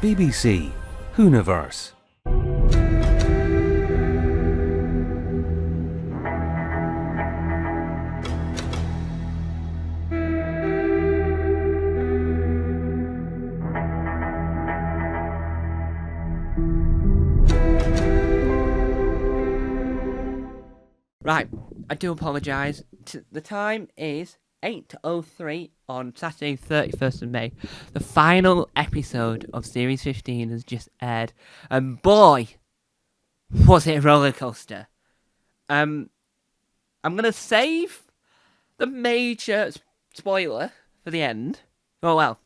BBC Hooniverse. Right, I do apologise. The time is 8:03 on Saturday 31st of May. The final episode of Series 15 has just aired. And boy, was it a roller coaster. I'm going to save the major spoiler for the end. Oh well,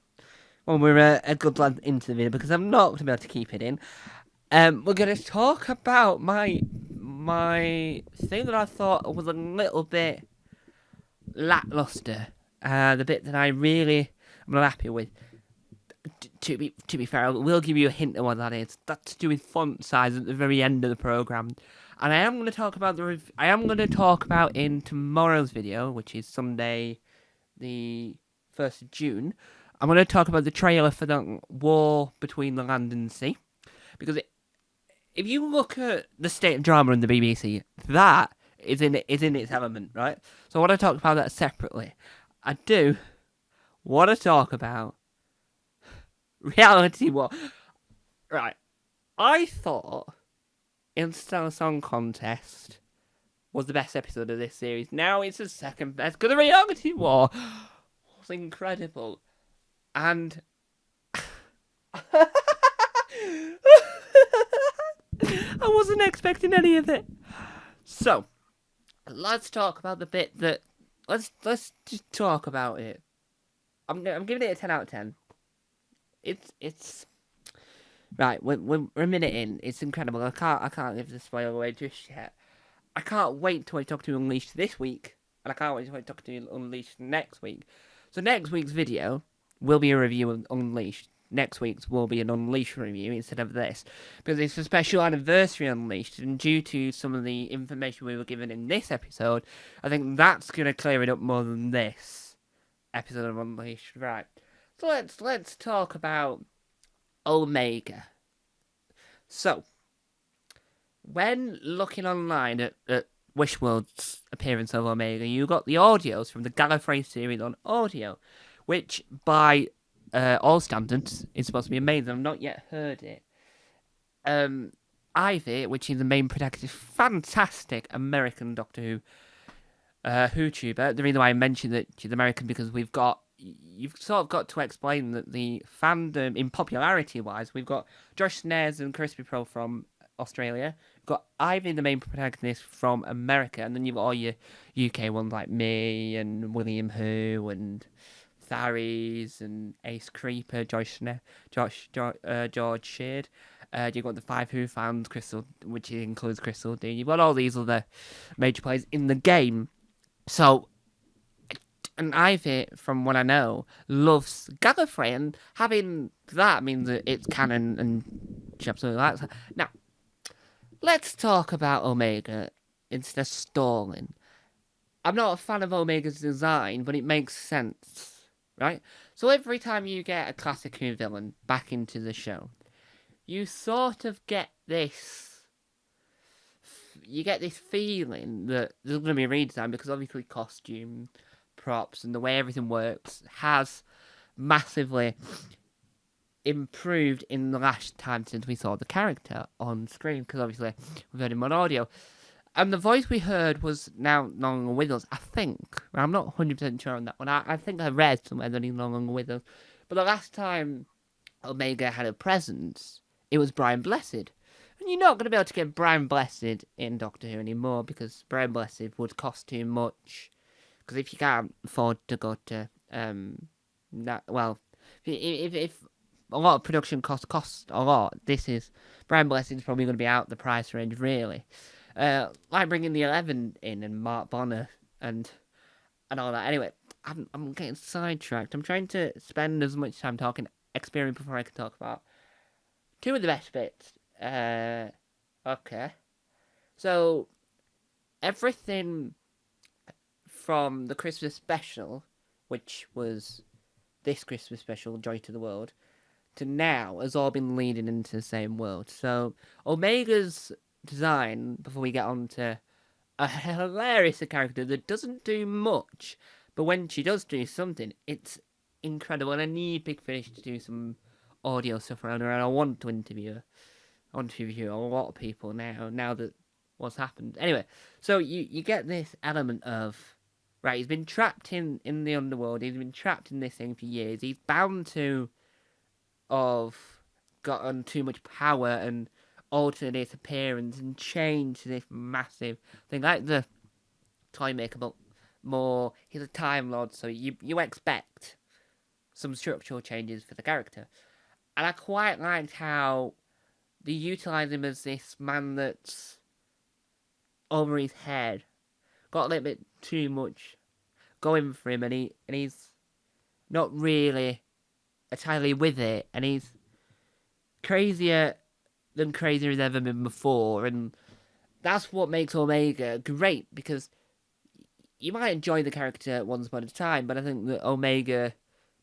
when we're a good length into the video, because I'm not going to be able to keep it in. We're going to talk about my thing that I thought was a little bit lackluster. The bit that I'm not happy with. To be fair, I will give you a hint of what that is. That's to do with font size at the very end of the program, and I am going to talk about in tomorrow's video, which is Sunday, the 1st of June. I'm going to talk about the trailer for the war between the land and the sea, because if you look at the state of drama in the BBC, that is in its element, right? So I want to talk about that separately. I do want to talk about reality war. Right. I thought Interstellar Song Contest was the best episode of this series. Now it's the second best, because the reality war was incredible. And I wasn't expecting any of it. So, let's talk about the bit that... Let's just talk about it. I'm giving it a 10 out of 10. It's... Right, we're a minute in. It's incredible. I can't give the spoiler away just yet. I can't wait till I talk to Unleashed this week. And I can't wait till I talk to Unleashed next week. So next week's video will be a review of Unleashed. Next week's will be an Unleashed review instead of this, because it's a special anniversary Unleashed, and due to some of the information we were given in this episode, I think that's going to clear it up more than this episode of Unleashed. Right, so let's talk about Omega. So, when looking online at Wishworld's appearance of Omega, you got the audios from the Gallifrey series on audio, which by all standards is supposed to be amazing. I've not yet heard it. Ivy, which is the main protagonist, fantastic American Doctor Who YouTuber. The reason why I mentioned that she's American, because you've sort of got to explain that the fandom, in popularity wise, we've got Josh Snares and Crispy Pro from Australia. We've got Ivy, the main protagonist, from America, and then you've got all your UK ones like me and William Who and Tharies and Ace Creeper, George Sheard. You've got the 5 Who fans, Crystal, which includes Crystal D. You've got all these other major players in the game. So, and Ivy, from what I know, loves Gallifrey, and having that means that it's canon, and she absolutely likes it. Now, let's talk about Omega instead of stalling. I'm not a fan of Omega's design, but it makes sense. Right? So every time you get a classic Who villain back into the show, you sort of get this... You get this feeling that there's going to be a redesign, because obviously costume, props, and the way everything works has massively improved in the last time since we saw the character on screen, because obviously we've heard him on audio. And the voice we heard was now no longer with us, I think. I'm not 100% sure on that one. I think I read somewhere that he's no longer with us. But the last time Omega had a presence, it was Brian Blessed. And you're not going to be able to get Brian Blessed in Doctor Who anymore, because Brian Blessed would cost too much. Because if you can't afford to go to... if a lot of production costs a lot, Brian Blessed is probably going to be out the price range, really. Like bringing the 11 in and Mark Bonner and all that. Anyway, I'm getting sidetracked. I'm trying to spend as much time talking Experience before I can talk about two of the best bits. Okay. So, everything from the Christmas special, which was this Christmas special, Joy to the World, to now has all been leading into the same world. So Omega's design, before we get on to a hilarious character that doesn't do much, but when she does do something, it's incredible. And I need Big Finish to do some audio stuff around her, and I want to interview her. I want to interview a lot of people now that what's happened. Anyway, so you get this element of, right, he's been trapped in the underworld, he's been trapped in this thing for years, he's bound to have gotten too much power and altered his appearance and changed this massive thing, like the Toy Maker, but more, he's a Time Lord, so you expect some structural changes for the character. And I quite liked how they utilise him as this man that's over his head, got a little bit too much going for him, and he's not really entirely with it, and he's crazier than crazier has ever been before, and that's what makes Omega great, because you might enjoy the character once upon a time, but I think that Omega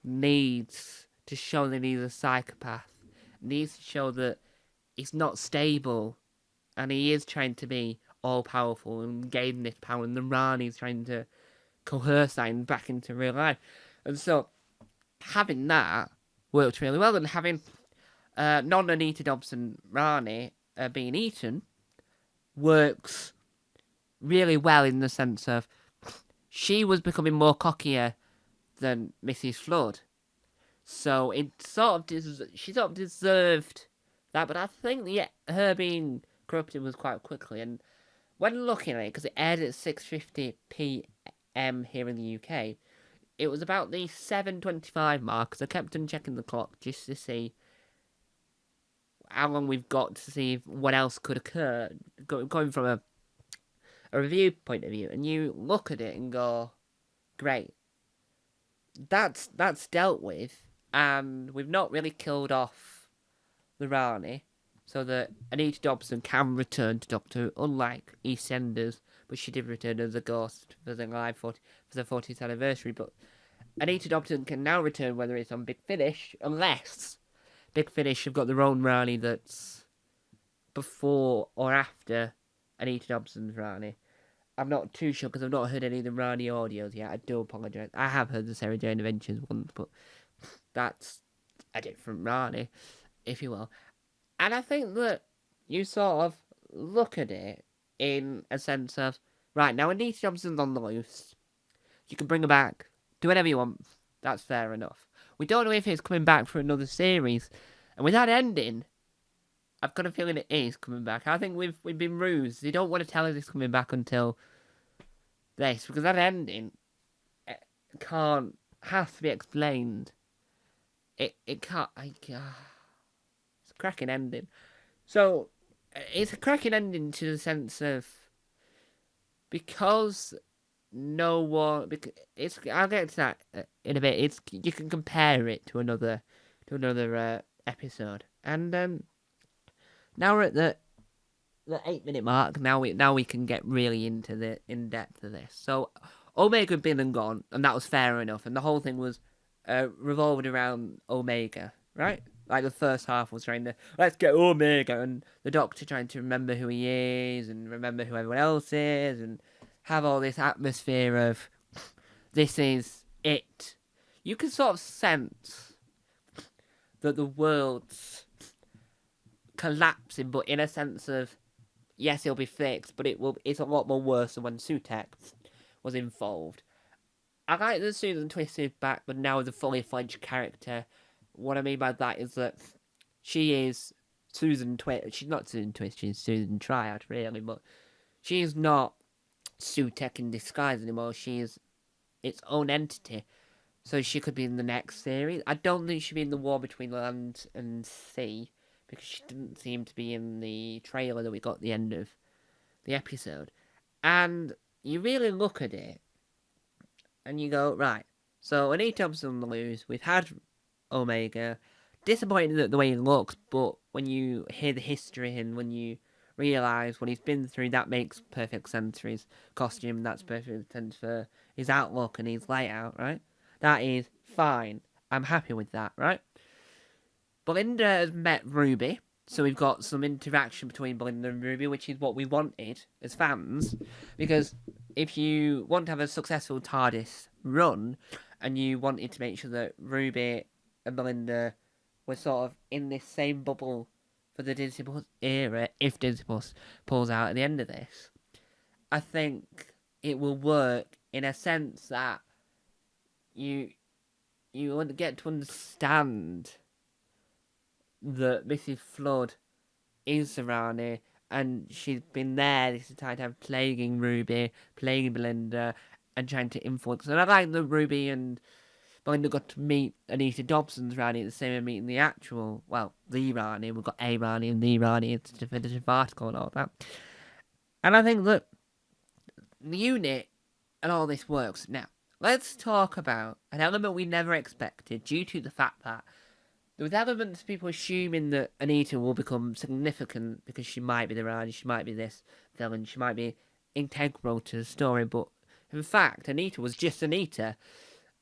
needs to show that he's a psychopath, needs to show that he's not stable, and he is trying to be all-powerful and gain this power, and the Rani's trying to coerce that back into real life. And so, having that worked really well, and having non-Anita Dobson Rani being eaten works really well in the sense of she was becoming more cockier than Mrs. Flood. So it she sort of deserved that, but I think her being corrupted was quite quickly. And when looking at it, because it aired at 6:50 p.m. here in the UK, it was about the 7:25 mark, because I kept on checking the clock just to see how long we've got to see what else could occur, going from a review point of view, and you look at it and go, great, that's dealt with, and we've not really killed off the Rani, so that Anita Dobson can return to Doctor Who, unlike EastEnders, but she did return as a ghost for the 40th anniversary. But Anita Dobson can now return, whether it's on Big Finish, unless Big Finish have got their own Rani that's before or after Anita Dobson's Rani. I'm not too sure, because I've not heard any of the Rani audios yet. I do apologise. I have heard the Sarah Jane Adventures once, but that's a different Rani, if you will. And I think that you sort of look at it in a sense of, right, now Anita Dobson's on the loose. You can bring her back. Do whatever you want. That's fair enough. We don't know if it's coming back for another series. And with that ending, I've got a feeling it is coming back. I think we've been rused. They don't want to tell us it's coming back until this, because that ending has to be explained. It can't. It's a cracking ending. So it's a cracking ending to the sense of, because no one. Because I'll get to that in a bit. You can compare it to another episode, and now we're at the 8-minute mark. Now we can get really into the in depth of this. So Omega had been and gone, and that was fair enough. And the whole thing was revolved around Omega, right? Like the first half was trying to, let's get Omega, and the Doctor trying to remember who he is and remember who everyone else is, and have all this atmosphere of this is it. You can sort of sense that the world's collapsing, but in a sense of, yes, it'll be fixed, but it's a lot more worse than when Sutekh was involved. I like that Susan Twist is back, but now as a fully fledged character. What I mean by that is that she is Susan Twist. She's not Susan Twist, she's Susan Triad, really, but she's not Sutekh in disguise anymore. She is its own entity. So she could be in the next series. I don't think she'll be in the War Between Land and Sea, because she didn't seem to be in the trailer that we got at the end of the episode. And you really look at it, and you go, right, so Anita Dobson on the loose, we've had Omega, disappointed at the way he looks, but when you hear the history and when you realise what he's been through, that makes perfect sense for his costume, that's perfect sense for his outlook and his layout, right? That is fine. I'm happy with that, right? Belinda has met Ruby, so we've got some interaction between Belinda and Ruby, which is what we wanted as fans. Because if you want to have a successful TARDIS run, and you wanted to make sure that Ruby and Belinda were sort of in this same bubble for the Disney Plus era, if Disney Plus pulls out at the end of this, I think it will work in a sense that you would get to understand that Mrs. Flood is Serrani, and she's been there this entire time plaguing Ruby, plaguing Belinda, and trying to influence. And I like that Ruby and Belinda got to meet Anita Dobson's Rani at the same time meeting the actual, well, the Rani. We've got a Rani and the Rani. It's a definitive article and all that. And I think that the unit and all this works. Now, let's talk about an element we never expected due to the fact that there was elements of people assuming that Anita will become significant because she might be the Rani, she might be this villain, she might be integral to the story, but in fact, Anita was just Anita,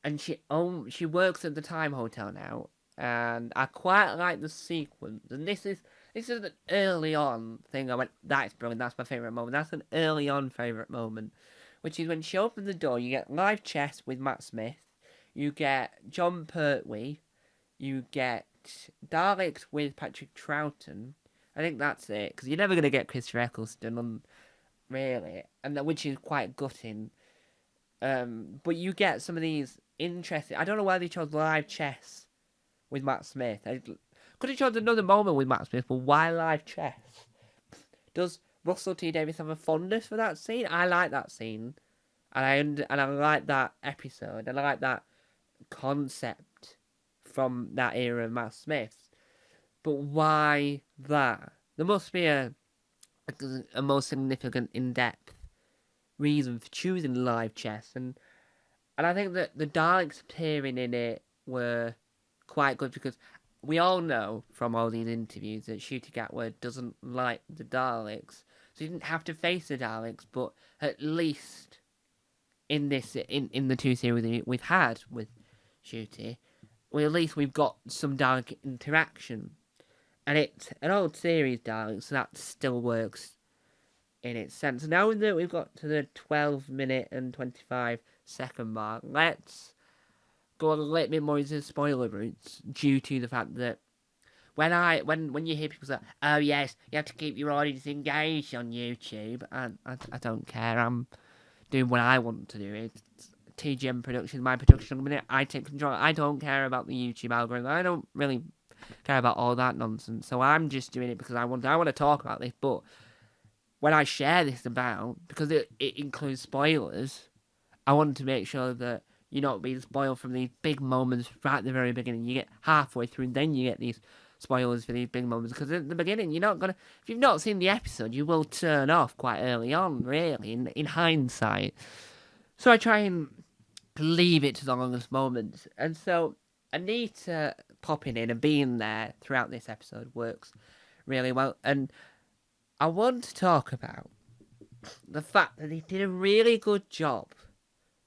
and she works at the Time Hotel now, and I quite like the sequence, and this is an early on thing. I went, that's brilliant, that's my favourite moment. That's an early on favourite moment, which is when she opens the door, you get live chess with Matt Smith, you get John Pertwee, you get Daleks with Patrick Troughton. I think that's it, because you're never going to get Christopher Eccleston on, really, and which is quite gutting. But you get some of these interesting. I don't know why they chose live chess with Matt Smith. I could have chosen another moment with Matt Smith, but why live chess? Does Russell T Davies have a fondness for that scene? I like that scene, and I like that episode, and I like that concept from that era of Matt Smith. But why that? There must be a more significant, in-depth reason for choosing live chess, and I think that the Daleks appearing in it were quite good because we all know from all these interviews that Ncuti Gatwa doesn't like the Daleks, so he didn't have to face the Daleks, but at least in this in the two series we've had with Ncuti, well, at least we've got some Dalek interaction. And it's an old series Dalek, so that still works in its sense. Now that we've got to the 12-minute and 25-second mark, let's go a little bit more into the spoiler routes, due to the fact that when you hear people say, oh yes, you have to keep your audience engaged on YouTube, and I don't care, I'm doing what I want to do. It's TGM production, my production company, I take control. I don't care about the YouTube algorithm. I don't really care about all that nonsense. So I'm just doing it because I want to talk about this. But when I share this about, because it includes spoilers, I want to make sure that you're not being spoiled from these big moments right at the very beginning. You get halfway through, and then you get these spoilers for these big moments. Because at the beginning, you're not gonna. If you've not seen the episode, you will turn off quite early on. Really, in hindsight. So I try and leave it to the longest moments. And so Anita popping in and being there throughout this episode works really well. And I want to talk about the fact that they did a really good job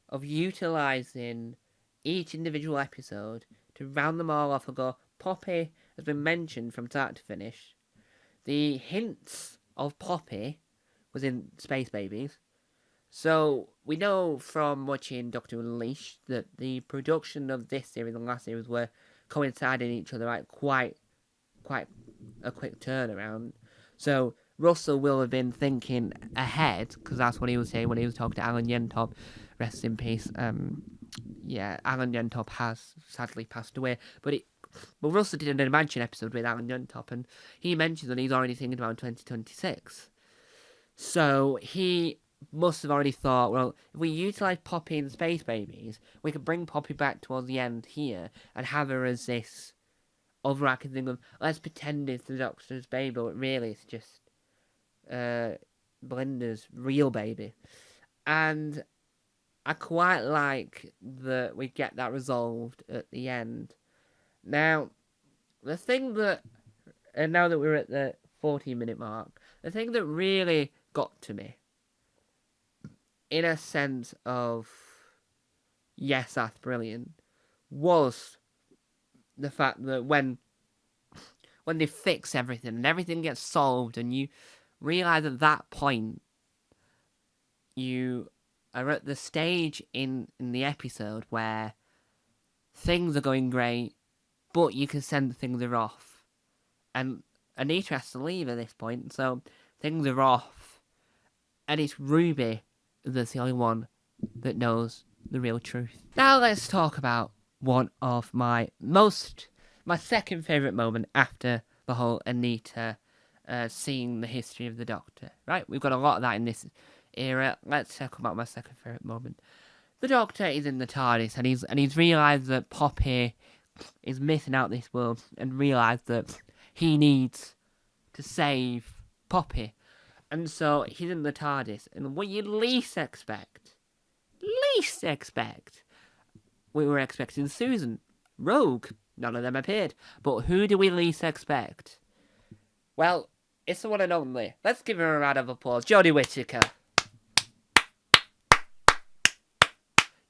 of utilising each individual episode to round them all off and go, Poppy has been mentioned from start to finish. The hints of Poppy was in Space Babies. So, we know from watching Doctor Unleashed that the production of this series and last series were coinciding each other at quite a quick turnaround. So, Russell will have been thinking ahead, because that's what he was saying when he was talking to Alan Yentop. Rest in peace. Alan Yentop has sadly passed away. But Russell did an Imagine episode with Alan Yentop, and he mentioned that he's already thinking about 2026. So, he must have already thought, well, if we utilise Poppy in Space Babies, we could bring Poppy back towards the end here and have her as this overacting thing of, let's pretend it's the Doctor's baby, but really it's just Belinda's real baby. And I quite like that we get that resolved at the end. Now, the thing that, and now that we're at the 40-minute mark, the thing that really got to me, in a sense of, yes, that's brilliant, was the fact that when when they fix everything and everything gets solved, and you realize at that point you are at the stage in the episode where things are going great, but you can sense things are off. And Anita has to leave at this point, so things are off. And it's Ruby that's the only one that knows the real truth. Now let's talk about one of my second favourite moment after the whole Anita seeing the history of the Doctor. Right, we've got a lot of that in this era. Let's talk about my second favourite moment. The Doctor is in the TARDIS and he's realised that Poppy is missing out this world and realised that he needs to save Poppy. And so he's in the TARDIS, and what you least expect, we were expecting Susan, Rogue, none of them appeared. But who do we least expect? Well, it's the one and only. Let's give her a round of applause. Jodie Whittaker.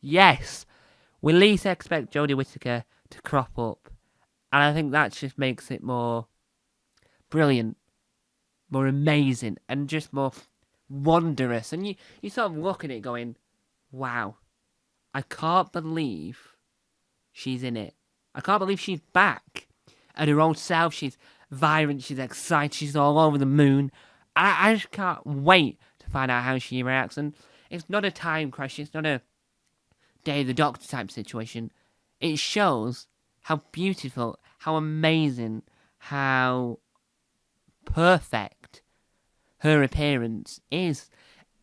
Yes, we least expect Jodie Whittaker to crop up. And I think that just makes it more brilliant, more amazing, and just more wondrous. And you sort of look at it going, wow, I can't believe she's in it. I can't believe she's back at her old self. She's vibrant, she's excited, she's all over the moon. I just can't wait to find out how she reacts. And it's not a time crash, it's not a Day of the Doctor type situation. It shows how beautiful, how amazing, how perfect her appearance is.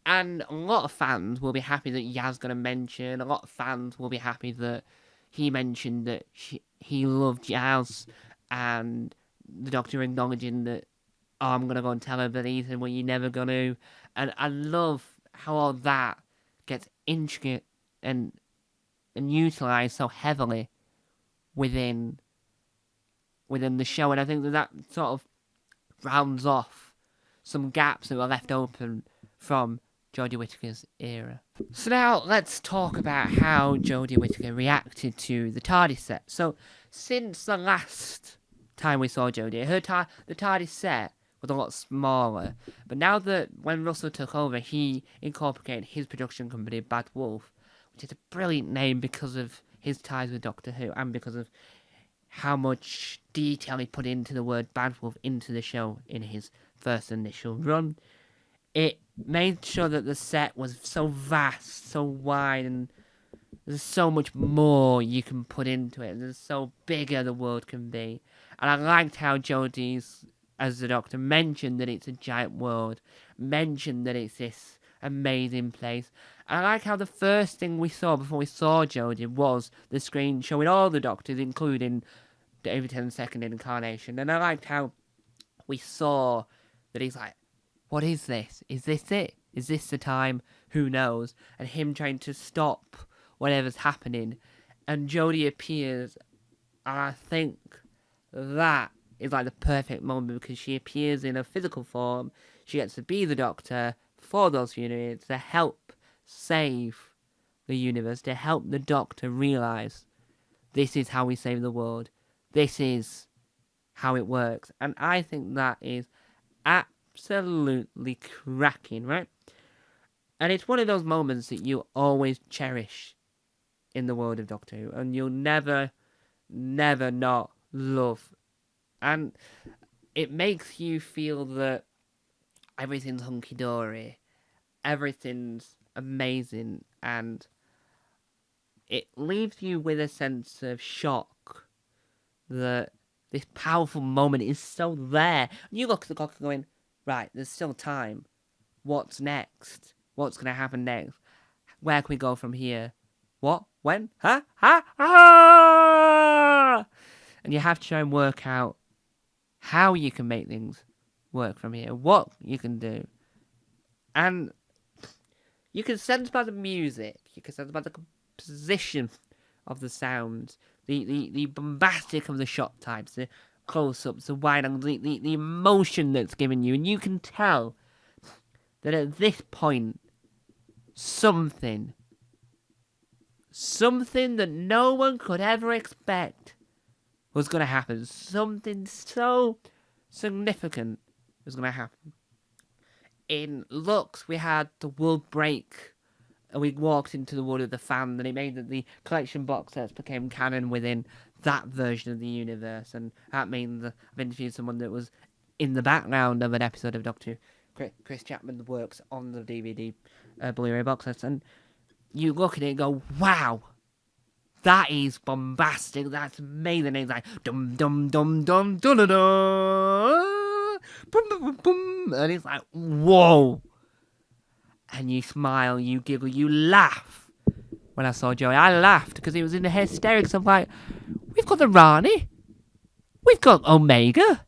And a lot of fans will be happy that Yaz going to mention, a lot of fans will be happy that he mentioned that he loved Yaz, and the Doctor acknowledging that, oh, I'm going to go and tell her, but Ethan, well, you're never going to. And I love how all that gets intricate and utilised so heavily within the show. And I think that sort of rounds off some gaps that were left open from Jodie Whittaker's era. So now let's talk about how Jodie Whittaker reacted to the TARDIS set. So since the last time we saw Jodie, the TARDIS set was a lot smaller. But now that when Russell took over, he incorporated his production company, Bad Wolf, which is a brilliant name because of his ties with Doctor Who and because of how much detail he put into the word Bad Wolf into the show in his first initial run. It made sure that the set was so vast, so wide, and there's so much more you can put into it. There's so bigger the world can be. And I liked how Jodie's, as the Doctor, mentioned that it's a giant world, mentioned that it's this amazing place. And I like how the first thing we saw before we saw Jodie was the screen showing all the Doctors, including David Tennant's second incarnation. And I liked how we saw that he's like, what is this? Is this it? Is this the time? Who knows? And him trying to stop whatever's happening. And Jodie appears, and I think that is like the perfect moment because she appears in a physical form. She gets to be the Doctor for those few minutes to help save the universe, to help the Doctor realise this is how we save the world. This is how it works. And I think that is absolutely cracking, right? And it's one of those moments that you always cherish in the world of Doctor Who, and you'll never not love. And it makes you feel that everything's hunky-dory, everything's amazing, and it leaves you with a sense of shock that this powerful moment is still there. And you look at the clock and going, right, there's still time. What's next? What's going to happen next? Where can we go from here? What? When? Huh? Ah! And you have to try and work out how you can make things work from here. What you can do. And you can sense by the music. You can sense by the composition of the sounds. The bombastic of the shot types. The close-ups, the wide angles. The emotion that's given you. And you can tell that at this point, something that no one could ever expect was going to happen. Something so significant was going to happen. In Lux, we had the world break, and we walked into the world of the fan, and it made that the collection box sets became canon within that version of the universe, and that means I've interviewed someone that was in the background of an episode of Doctor Who. Chris Chapman works on the DVD Blu-ray box sets, and you look at it and go, wow, that is bombastic, that's amazing. It's like, dum dum dum dum dum dum dum, boom boom boom boom, and it's like, whoa. And you smile, you giggle, you laugh. When I saw Joey, I laughed because he was in the hysterics. I'm like, we've got the Rani, we've got Omega,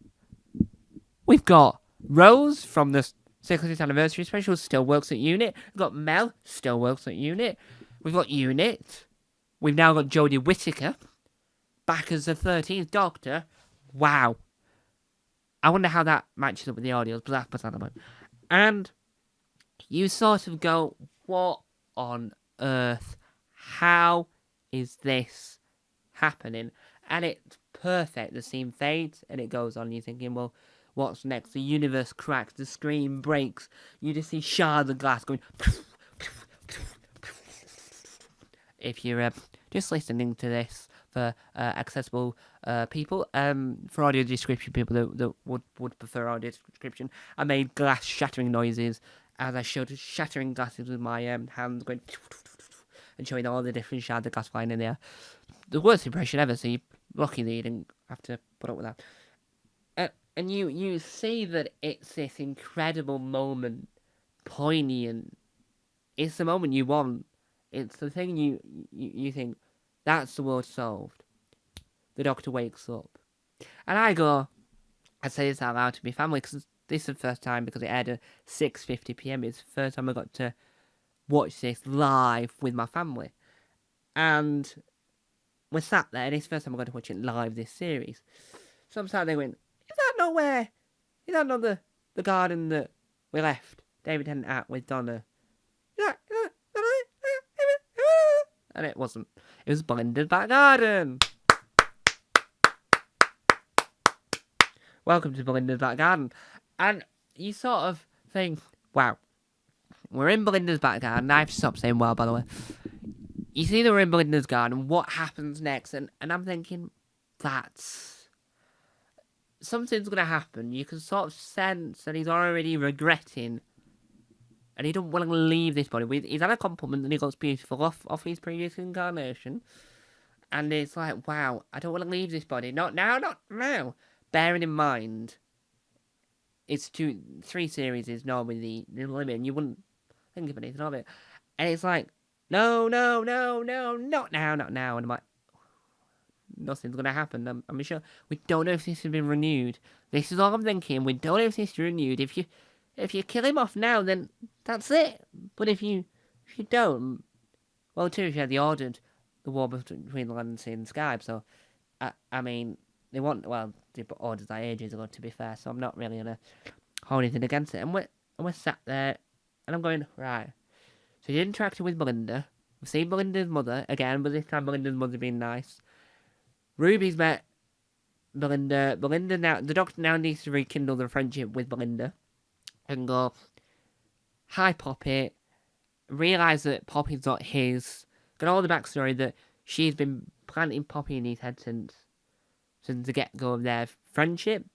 we've got Rose from the 60th anniversary special, still works at Unit. We've got Mel, still works at Unit. We've got Unit. We've now got Jodie Whittaker back as the 13th Doctor. Wow. I wonder how that matches up with the audios, but that's beside the point. And you sort of go, what on earth? How is this happening? And it's perfect. The scene fades and it goes on. You're thinking, well, what's next? The universe cracks, the screen breaks. You just see shards of glass going. If you're just listening to this for accessible people, for audio description people that would prefer audio description, I made glass shattering noises as I showed shattering glasses with my hands going and showing all the different shards of glass flying in the air. The worst impression ever, so you're lucky that you didn't have to put up with that. And you see that it's this incredible moment, poignant. It's the moment you want. It's the thing you think, that's the world solved. The Doctor wakes up. And I say this out loud to my family, because this is the first time, because it aired at 6:50pm, it's the first time I got to watch this live with my family. And we're sat there, and it's the first time I got to watch it live, this series. So I'm sat there going, is that not the garden that we left David Tennant at with Donna? And it wasn't. It was Belinda's back garden. Welcome to Belinda's back garden. And you sort of think, wow, we're in Belinda's back garden. I've stopped saying wow, by the way. You see that we're in Belinda's garden. What happens next? And I'm thinking, that's... something's going to happen. You can sort of sense that he's already regretting. And he don't want to leave this body. He's had a compliment and he looks beautiful off his previous incarnation. And it's like, wow, I don't want to leave this body. Not now. Bearing in mind, it's 3 series is normally the limit. And you wouldn't think of anything of it. And it's like, no, not now. And I'm like, nothing's going to happen. I'm sure. We don't know if this has been renewed. This is all I'm thinking. We don't know if this is renewed. If you kill him off now, then that's it. But if you don't, well, too, if you had the war between the land and sea and the sky. So, I mean, they put orders that ages ago, to be fair. So I'm not really gonna hold anything against it. And we're sat there, and I'm going, right. So you interacted with Belinda. We've seen Belinda's mother again, but this time Belinda's mother being nice. Ruby's met Belinda. The Doctor now needs to rekindle the friendship with Belinda. And go, hi Poppy, realise that Poppy's not his, got all the backstory that she's been planting Poppy in his head since the get-go of their friendship.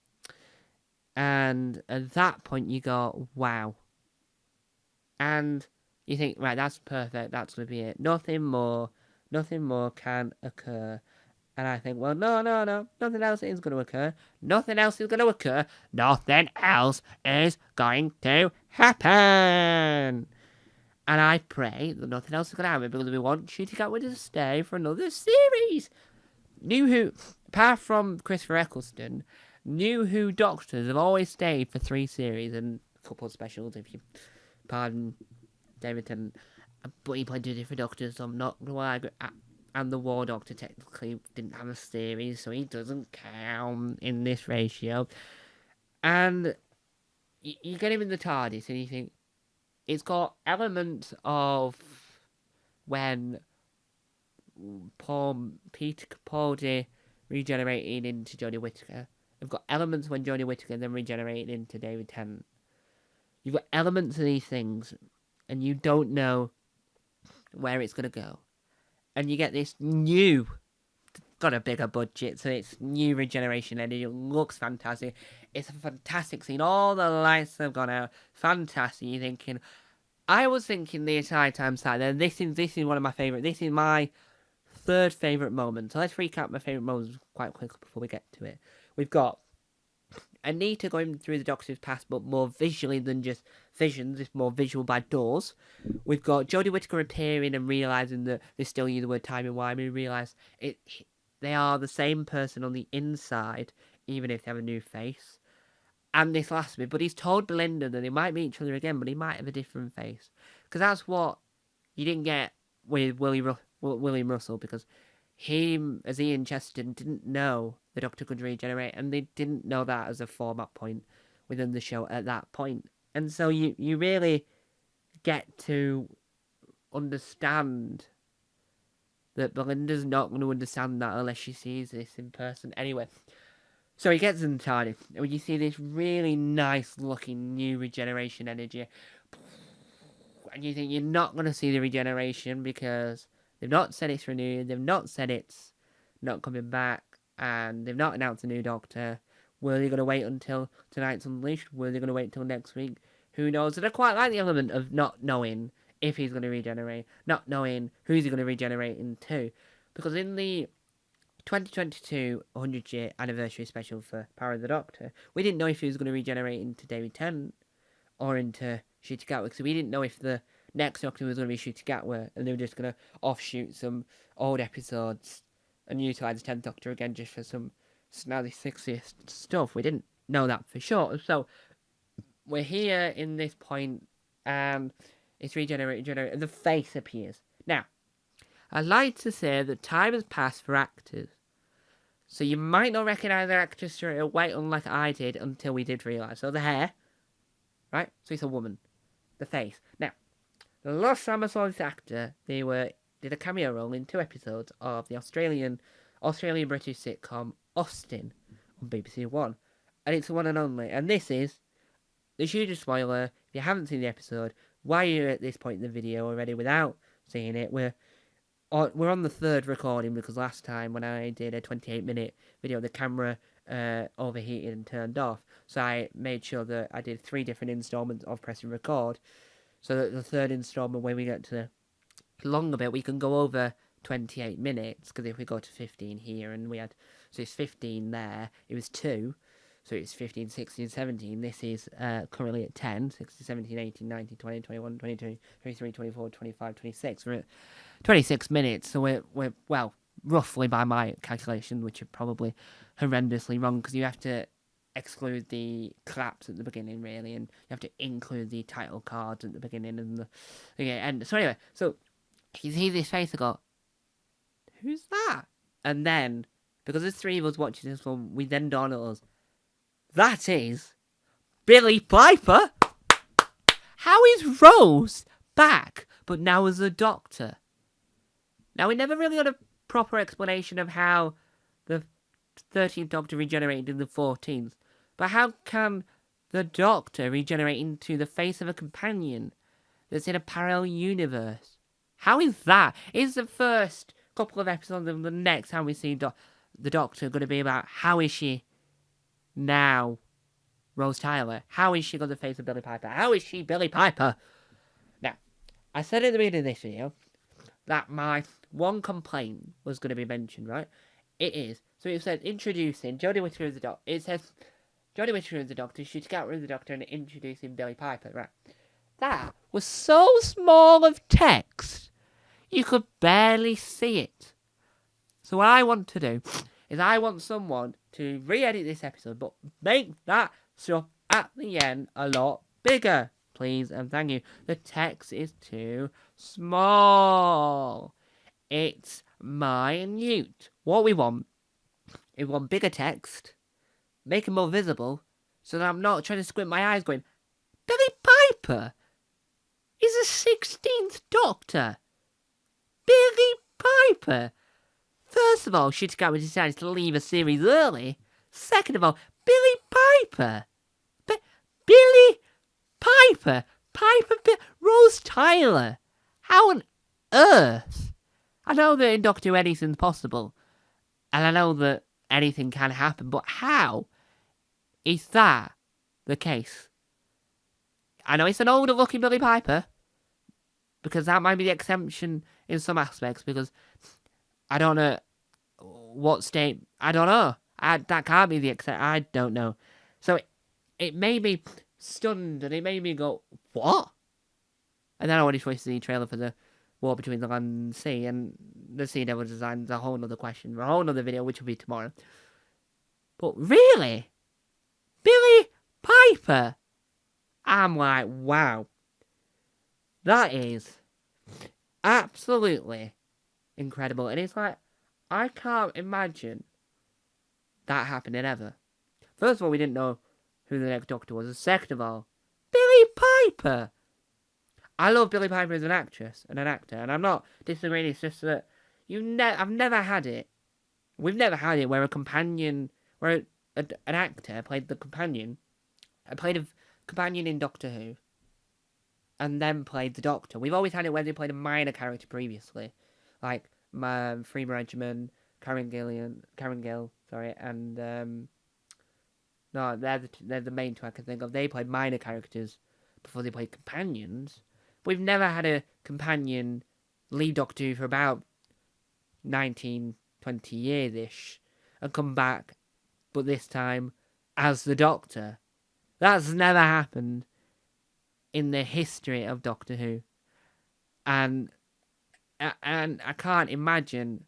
And at that point you go, wow. And you think, right, that's perfect, that's going to be it. Nothing more can occur. And I think, well, no, nothing else is going to occur. Nothing else is going to happen. And I pray that nothing else is going to happen because we want you to get with us to stay for another series. New Who, apart from Christopher Eccleston, New Who Doctors have always stayed for 3 series and a couple of specials, if you pardon David Tennant. But he played 2 different Doctors, so I'm not going to argue. And the War Doctor technically didn't have a series, so he doesn't count in this ratio. And you get him in the TARDIS, and you think, it's got elements of when Peter Capaldi regenerating into Jodie Whittaker. You've got elements when Jodie Whittaker then regenerating into David Tennant. You've got elements of these things, and you don't know where it's going to go. And you get this new, got a bigger budget, so it's new regeneration energy. It looks fantastic. It's a fantastic scene. All the lights have gone out. Fantastic. You're thinking, I was thinking the entire time sat there, this is one of my favourite. This is my third favourite moment. So let's recap my favourite moments quite quickly before we get to it. We've got Anita going through the Doctor's past, but more visually than just visions. It's more visual by doors. We've got Jodie Whittaker appearing and realising that they still use the word timey-wimey. We realise they are the same person on the inside, even if they have a new face. And this last bit, but he's told Belinda that they might meet each other again, but he might have a different face. Because that's what you didn't get with William Russell, because him, as Ian Chesterton, didn't know the Doctor could regenerate, and they didn't know that as a format point within the show at that point. And so you really get to understand that Belinda's not going to understand that unless she sees this in person. Anyway, so he gets in the TARDIS, and you see this really nice looking new regeneration energy, and you think you're not going to see the regeneration because they've not said it's renewed, they've not said it's not coming back, and they've not announced a new Doctor. Were they going to wait until tonight's Unleashed? Were they going to wait until next week? Who knows? And I quite like the element of not knowing if he's going to regenerate, not knowing who's he going to regenerate into. Because in the 2022 100-year anniversary special for Power of the Doctor, we didn't know if he was going to regenerate into David Tennant or into Ncuti Gatwa, so we didn't know if the next Doctor was going to be Ncuti Gatwa, and they were just going to offshoot some old episodes and utilise the 10th Doctor again just for some snazzy, sexiest stuff. We didn't know that for sure. So we're here in this point, and it's regenerated, and the face appears. Now, I'd like to say that time has passed for actors, so you might not recognise the actress straight away, unlike I did until we did realise. So the hair, right? So it's a woman. The face. Now, the last time I saw this actor, they did a cameo role in 2 episodes of the Australian-British sitcom Austin on BBC One, and it's the one and only. And this is the hugest spoiler. If you haven't seen the episode, why are you at this point in the video already without seeing it? We're on the 3rd recording, because last time when I did a 28-minute video, the camera overheated and turned off. So I made sure that I did 3 different installments of pressing record, so that the 3rd installment, when we get to the longer bit, we can go over 28 minutes, because if we go to 15 here, and so it's 15 there, it was 2, so it's 15, 16, 17, this is currently at 10, 16, 17, 18, 19, 20, 21, 22, 23, 24, 25, 26, we're at 26 minutes, so we're well, roughly by my calculation, which are probably horrendously wrong, because you have to exclude the claps at the beginning, really, and you have to include the title cards at the beginning and the end. So anyway, so you see this face, I go, who's that? And then, because there's 3 of us watching this one, we then dawn on us, that is Billie Piper! How is Rose back, but now as a Doctor? Now, we never really got a proper explanation of how the 13th Doctor regenerated in the 14th, but how can the Doctor regenerate into the face of a companion that's in a parallel universe? How is that? Is the first couple of episodes of the next time we see the Doctor going to be about how is she now Rose Tyler? How is she going to face of Billie Piper? How is she Billie Piper? Now, I said at the beginning of this video that my one complaint was going to be mentioned, right? It is. So it said introducing Jodie Whittaker as the Doctor. It says Jodie Whittaker as the Doctor, Ncuti Gatwa as the Doctor, and introducing Billie Piper, right? That was so small of text, you could barely see it. So what I want to do is I want someone to re-edit this episode, but make that stuff at the end a lot bigger, please and thank you. The text is too small. It's minute. What we want is bigger text, make it more visible, so that I'm not trying to squint my eyes going, Billie Piper is a 16th Doctor. Billie Piper. First of all, Shooty decided to leave a series early. Second of all, Billy Piper. Billy Piper. Rose Tyler. How on earth? I know that in Doctor Who anything's possible. And I know that anything can happen. But how is that the case? I know it's an older looking Billy Piper. Because that might be the exception in some aspects. Because I don't know what state. I don't know. That can't be the exception. I don't know. So it made me stunned. And it made me go, what? And then I wanted to watch the trailer for the War Between the Land and Sea. And the Sea Devil design is a whole other question. A whole other video, which will be tomorrow. But really? Billy Piper? I'm like, wow. That is absolutely incredible. And it's like, I can't imagine that happening ever. First of all, we didn't know who the next Doctor was. And second of all, Billy Piper. I love Billy Piper as an actress and an actor. And I'm not disagreeing. It's just that I've never had it. We've never had it where a companion, where an actor played the companion. I played a companion in Doctor Who. And then played the Doctor. We've always had it where they played a minor character previously. Like Freema Regiman, Karen Gill, and no, they're the main two I can think of. They played minor characters before they played companions. But we've never had a companion lead Doctor Who for about 19, 20 years-ish and come back, but this time as the Doctor. That's never happened in the history of Doctor Who. And I can't imagine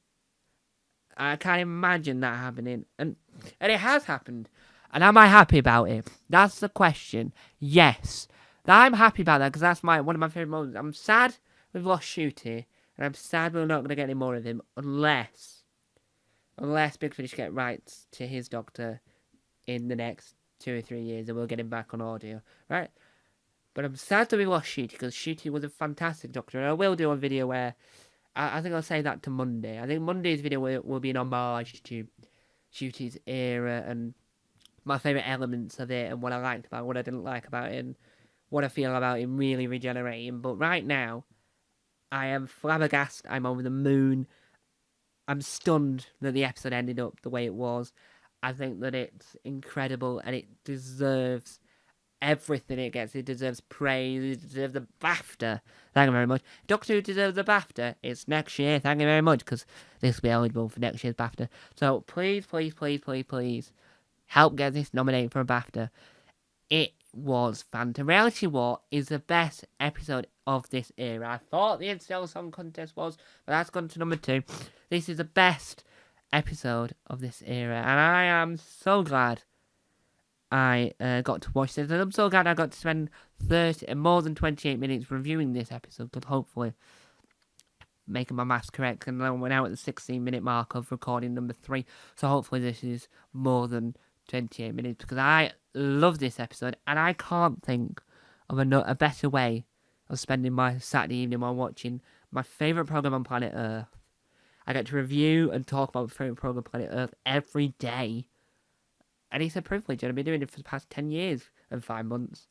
that happening. And it has happened. And am I happy about it? That's the question. Yes. I'm happy about that because that's one of my favourite moments. I'm sad we've lost Shooty. And I'm sad we're not going to get any more of him unless Big Finish get rights to his Doctor in the next 2 or 3 years and we'll get him back on audio. Right? But I'm sad that we lost Shooty because Shooty was a fantastic Doctor. And I will do a video where I think I'll say that to Monday. I think Monday's video will be an homage to Shooty's era and my favourite elements of it and what I liked about it, what I didn't like about it, and what I feel about him really regenerating. But right now, I am flabbergasted. I'm over the moon. I'm stunned that the episode ended up the way it was. I think that it's incredible and it deserves everything it gets. It deserves praise. It deserves a BAFTA. Thank you very much. Doctor Who deserves a BAFTA. It's next year. Thank you very much, because this will be eligible for next year's BAFTA. So please, please, please, please, please, help get this nominated for a BAFTA. It was fantastic. Reality War is the best episode of this era. I thought the Interstellar Song Contest was, but that's gone to number 2. This is the best episode of this era, and I am so glad I got to watch this, and I'm so glad I got to spend more than 28 minutes reviewing this episode, but hopefully making my maths correct, and then we're now at the 16-minute mark of recording number 3, so hopefully this is more than 28 minutes, because I love this episode, and I can't think of a better way of spending my Saturday evening while watching my favourite programme on planet Earth. I get to review and talk about my favourite programme on planet Earth every day. And it's a privilege, and I've been doing it for the past 10 years and 5 months.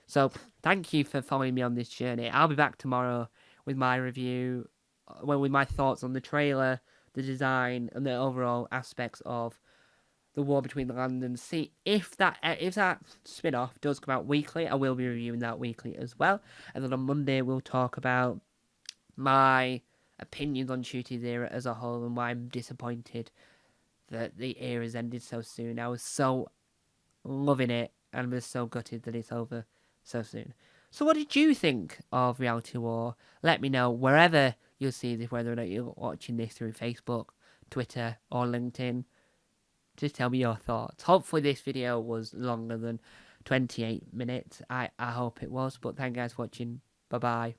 So, thank you for following me on this journey. I'll be back tomorrow with my review, with my thoughts on the trailer, the design, and the overall aspects of the War Between the Land and Sea. If that spin-off does come out weekly, I will be reviewing that weekly as well. And then on Monday, we'll talk about my opinions on Shooty's era as a whole and why I'm disappointed that the era's ended so soon. I was so loving it and was so gutted that it's over so soon. So what did you think of Reality War? Let me know wherever you'll see this, whether or not you're watching this through Facebook, Twitter or LinkedIn. Just tell me your thoughts. Hopefully this video was longer than 28 minutes. I hope it was, but thank you guys for watching. Bye-bye.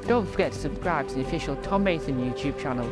Don't forget to subscribe to the official Tom Mason YouTube channel.